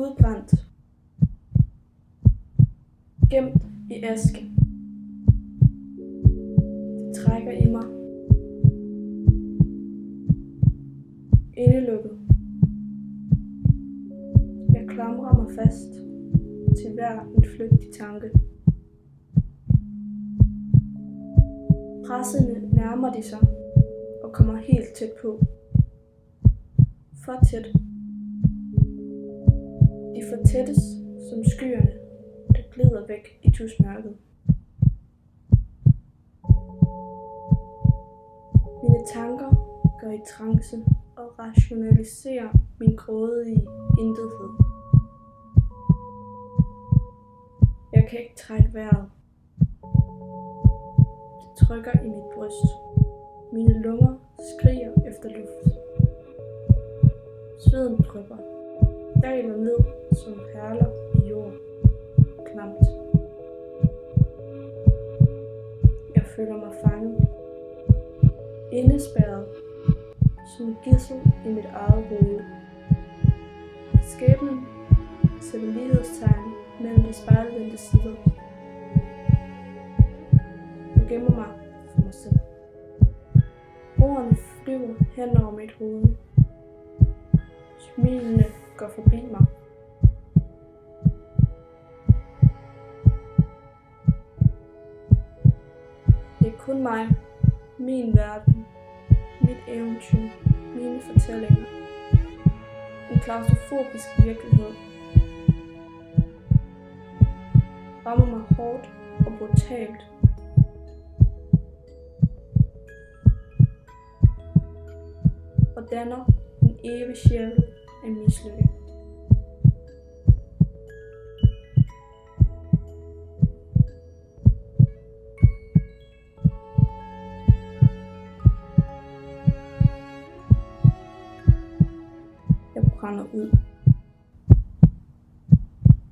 udbrændt, gemt i aske. Det trækker i mig, indelukket. Jeg klamrer mig fast til hver en flygtig tanke. Pressende nærmer de sig og kommer helt tæt på. For tæt. De fortættes som skyerne, der glider væk i tusmørket. Mine tanker går i trance og rationaliserer min grådige intethed. Jeg kan ikke trække vejret. Det trykker i mit bryst. Mine lunger skriger efter luft. Sveden drypper, daler ned som perler i jord. Klamt. Jeg føler mig fanget. Indespærret som et gidsel i mit eget hoved. Skæbnen sætter lighedstegn mellem de spejlvendte sider. Jeg gemmer mig for mig selv. Ordene flyver hen over mit hoved. Smilene går forbi mig. Det er kun mig, min verden, mit eventyr, mine fortællinger. En klaustrofobisk virkelighed rammer mig hårdt og brutalt. Og danner en evig cirkel af mislykke. Jeg brænder ud.